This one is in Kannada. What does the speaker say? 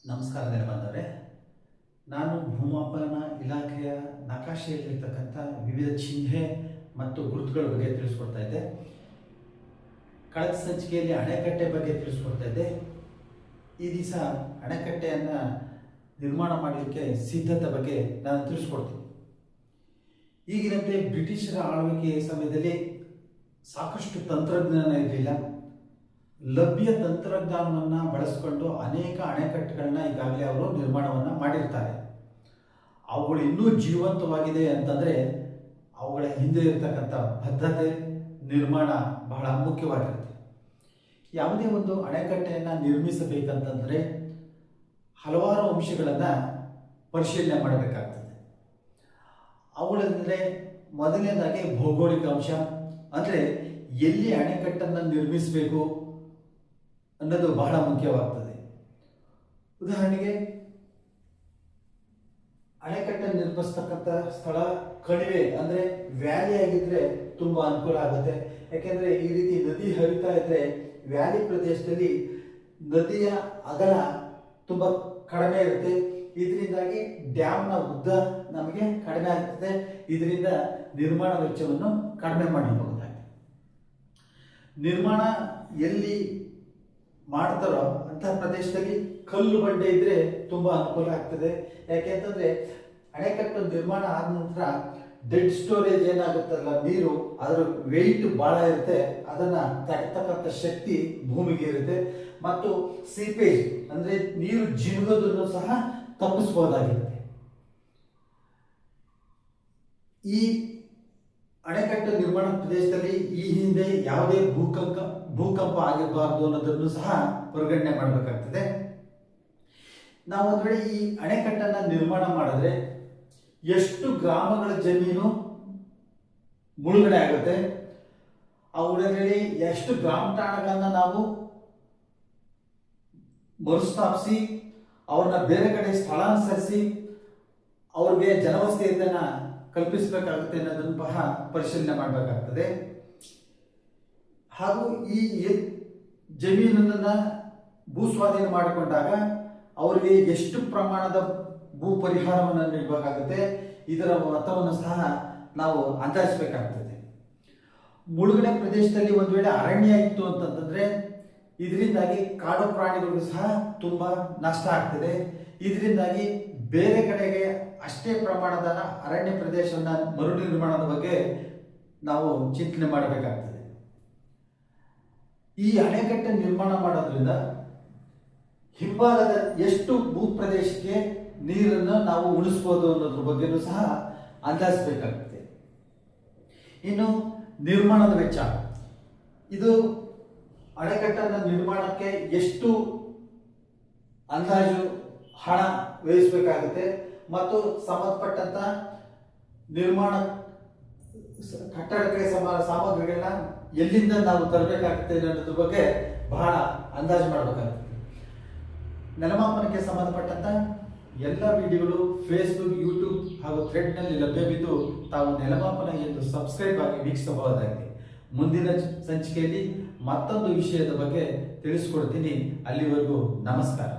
ನಮಸ್ಕಾರ ಬಂದವರೇ, ನಾನು ಭೂಮಾಪನ ಇಲಾಖೆಯ ನಕಾಶೆಯಲ್ಲಿರ್ತಕ್ಕಂಥ ವಿವಿಧ ಚಿಹ್ನೆ ಮತ್ತು ಗುರುತುಗಳ ಬಗ್ಗೆ ತಿಳಿಸ್ಕೊಡ್ತಾ ಇದ್ದೆ. ಕಳೆದ ಸಂಚಿಕೆಯಲ್ಲಿ ಅಣೆಕಟ್ಟೆ ಬಗ್ಗೆ ತಿಳಿಸ್ಕೊಡ್ತಾ ಇದ್ದೆ. ಈ ದಿವಸ ಅಣೆಕಟ್ಟೆಯನ್ನು ನಿರ್ಮಾಣ ಮಾಡಲಿಕ್ಕೆ ಸಿದ್ಧತೆ ಬಗ್ಗೆ ನಾನು ತಿಳಿಸ್ಕೊಡ್ತೀನಿ. ಈಗಿನಂತೆ ಬ್ರಿಟಿಷರ ಆಳ್ವಿಕೆಯ ಸಮಯದಲ್ಲಿ ಸಾಕಷ್ಟು ತಂತ್ರಜ್ಞಾನ ಇರಲಿಲ್ಲ. ಲಭ್ಯ ತಂತ್ರಜ್ಞಾನವನ್ನು ಬಳಸಿಕೊಂಡು ಅನೇಕ ಅಣೆಕಟ್ಟುಗಳನ್ನ ಈಗಾಗಲೇ ಅವರು ನಿರ್ಮಾಣವನ್ನು ಮಾಡಿರ್ತಾರೆ. ಅವುಗಳು ಇನ್ನೂ ಜೀವಂತವಾಗಿದೆ ಅಂತಂದರೆ ಅವುಗಳ ಹಿಂದೆ ಇರತಕ್ಕಂಥ ಬದ್ಧತೆ, ನಿರ್ಮಾಣ ಬಹಳ ಮುಖ್ಯವಾಗಿರುತ್ತೆ. ಯಾವುದೇ ಒಂದು ಅಣೆಕಟ್ಟೆಯನ್ನು ನಿರ್ಮಿಸಬೇಕಂತಂದರೆ ಹಲವಾರು ಅಂಶಗಳನ್ನು ಪರಿಶೀಲನೆ ಮಾಡಬೇಕಾಗ್ತದೆ. ಅವುಗಳೆಂದರೆ ಮೊದಲನೇದಾಗಿ ಭೌಗೋಳಿಕ ಅಂಶ, ಅಂದರೆ ಎಲ್ಲಿ ಅಣೆಕಟ್ಟನ್ನು ನಿರ್ಮಿಸಬೇಕು ಅನ್ನೋದು ಬಹಳ ಮುಖ್ಯವಾಗ್ತದೆ. ಉದಾಹರಣೆಗೆ ಅಣೆಕಟ್ಟನ್ನು ನಿರ್ಮಿಸ್ತಕ್ಕಂಥ ಸ್ಥಳ ಕಣಿವೆ ಅಂದರೆ ವ್ಯಾಲಿ ಆಗಿದ್ರೆ ತುಂಬ ಅನುಕೂಲ ಆಗುತ್ತೆ. ಯಾಕೆಂದರೆ ಈ ರೀತಿ ನದಿ ಹರಿತಾ ಇದ್ರೆ ವ್ಯಾಲಿ ಪ್ರದೇಶದಲ್ಲಿ ನದಿಯ ಅಗಲ ತುಂಬ ಕಡಿಮೆ ಇರುತ್ತೆ. ಇದರಿಂದಾಗಿ ಡ್ಯಾಮ್ನ ಉದ್ದ ನಮಗೆ ಕಡಿಮೆ ಆಗ್ತದೆ. ಇದರಿಂದ ನಿರ್ಮಾಣ ವೆಚ್ಚವನ್ನು ಕಡಿಮೆ ಮಾಡಬಹುದಾಗಿದೆ. ನಿರ್ಮಾಣ ಎಲ್ಲಿ ಮಾಡ್ತಾರೋ ಅಂತಹ ಪ್ರದೇಶದಲ್ಲಿ ಕಲ್ಲು ಬಂಡೆ ಇದ್ರೆ ತುಂಬಾ ಅನುಕೂಲ ಆಗ್ತದೆ. ಯಾಕೆಂತಂದ್ರೆ ಅಣೆಕಟ್ಟು ನಿರ್ಮಾಣ ಆದ ನಂತರ ಡೆಡ್ ಸ್ಟೋರೇಜ್ ಏನಾಗುತ್ತಲ್ಲ, ನೀರು ಅದರ ವೆಯ್ಟ್ ಬಹಳ ಇರುತ್ತೆ. ಅದನ್ನ ತಡೆತಕ್ಕಂಥ ಶಕ್ತಿ ಭೂಮಿಗೆ ಇರುತ್ತೆ. ಮತ್ತು ಸೀಪೇಜ್ ಅಂದ್ರೆ ನೀರು ಜಿನುಗೋದನ್ನು ಸಹ ತಪ್ಪಿಸಬಹುದಾಗಿರುತ್ತೆ. ಈ ಅಣೆಕಟ್ಟು ನಿರ್ಮಾಣ ಪ್ರದೇಶದಲ್ಲಿ ಈ ಹಿಂದೆ ಯಾವುದೇ ಭೂಕಂಪ ಆಗಿರಬಾರ್ದು ಅನ್ನೋದನ್ನು ಸಹ ಪರಿಗಣನೆ ಮಾಡಬೇಕಾಗ್ತದೆ. ನಾವು ಒಂದು ವೇಳೆ ಈ ಅಣೆಕಟ್ಟನ್ನು ನಿರ್ಮಾಣ ಮಾಡಿದ್ರೆ ಎಷ್ಟು ಗ್ರಾಮಗಳ ಜಮೀನು ಮುಳುಗಡೆ ಆಗುತ್ತೆ, ಅವುಗಳಲ್ಲಿ ಎಷ್ಟು ಗ್ರಾಮ ಠಾಣಗಳನ್ನ ನಾವು ಮರುಸ್ಥಾಪಿಸಿ ಅವ್ರನ್ನ ಬೇರೆ ಕಡೆ ಸ್ಥಳಾಂತರಿಸಿ ಅವ್ರಿಗೆ ಜನವಸತಿಯನ್ನ ಕಲ್ಪಿಸಬೇಕಾಗುತ್ತೆ ಅನ್ನೋದನ್ನು ಸಹ ಪರಿಶೀಲನೆ ಮಾಡಬೇಕಾಗ್ತದೆ. ಹಾಗೂ ಈ ಜಮೀನನ್ನ ಭೂಸ್ವಾಧೀನ ಮಾಡಿಕೊಂಡಾಗ ಅವರಿಗೆ ಎಷ್ಟು ಪ್ರಮಾಣದ ಭೂ ಪರಿಹಾರವನ್ನು ನೀಡಬೇಕಾಗುತ್ತೆ, ಇದರ ಮೊತ್ತವನ್ನು ಸಹ ನಾವು ಅಂದಾಜಿಸಬೇಕಾಗ್ತದೆ. ಮುಳುಗಡೆ ಪ್ರದೇಶದಲ್ಲಿ ಒಂದು ವೇಳೆ ಅರಣ್ಯ ಇತ್ತು ಅಂತಂದ್ರೆ ಇದರಿಂದಾಗಿ ಕಾಡು ಪ್ರಾಣಿಗಳಿಗೂ ಸಹ ತುಂಬಾ ನಷ್ಟ ಆಗ್ತದೆ. ಇದರಿಂದಾಗಿ ಬೇರೆ ಕಡೆಗೆ ಅಷ್ಟೇ ಪ್ರಮಾಣದ ಅರಣ್ಯ ಪ್ರದೇಶವನ್ನು ಮರು ನಿರ್ಮಾಣದ ಬಗ್ಗೆ ನಾವು ಚಿಂತನೆ ಮಾಡಬೇಕಾಗ್ತದೆ. ಈ ಅಣೆಕಟ್ಟೆ ನಿರ್ಮಾಣ ಮಾಡೋದ್ರಿಂದ ಹಿಂಭಾಗದ ಎಷ್ಟು ಭೂ ಪ್ರದೇಶಕ್ಕೆ ನೀರನ್ನು ನಾವು ಉಳಿಸ್ಬೋದು ಅನ್ನೋದ್ರ ಬಗ್ಗೆನೂ ಸಹ ಅಂದಾಜಿಸಬೇಕಾಗುತ್ತೆ. ಇನ್ನು ನಿರ್ಮಾಣದ ವೆಚ್ಚ, ಇದು ಅಣೆಕಟ್ಟನ್ನು ನಿರ್ಮಾಣಕ್ಕೆ ಎಷ್ಟು ಅಂದಾಜು ಹಣ ವ್ಯಯಿಸಬೇಕಾಗುತ್ತೆ ಮತ್ತು ಸಂಬಂಧಪಟ್ಟಂತ ನಿರ್ಮಾಣ ಕಟ್ಟಡಕ್ಕೆ ಸಾಮಗ್ರಿಗಳನ್ನ ಎಲ್ಲಿಂದ ನಾವು ತರಬೇಕಾಗುತ್ತೆ ಅನ್ನೋದ್ರ ಬಗ್ಗೆ ಬಹಳ ಅಂದಾಜು ಮಾಡಬೇಕಾಗುತ್ತೆ. ನೆಲಮಾಪನಕ್ಕೆ ಸಂಬಂಧಪಟ್ಟಂತ ಎಲ್ಲ ವಿಡಿಯೋಗಳು ಫೇಸ್ಬುಕ್, ಯೂಟ್ಯೂಬ್ ಹಾಗೂ ಥ್ರೆಡ್ನಲ್ಲಿ ಲಭ್ಯವಿದ್ದು ತಾವು ನೆಲಮಾಪನ ಎಂದು ಸಬ್ಸ್ಕ್ರೈಬ್ ಆಗಿ ವೀಕ್ಷಿಸಬಹುದಾಗಿದೆ. ಮುಂದಿನ ಸಂಚಿಕೆಯಲ್ಲಿ ಮತ್ತೊಂದು ವಿಷಯದ ಬಗ್ಗೆ ತಿಳಿಸ್ಕೊಡ್ತೀನಿ. ಅಲ್ಲಿವರೆಗೂ ನಮಸ್ಕಾರ.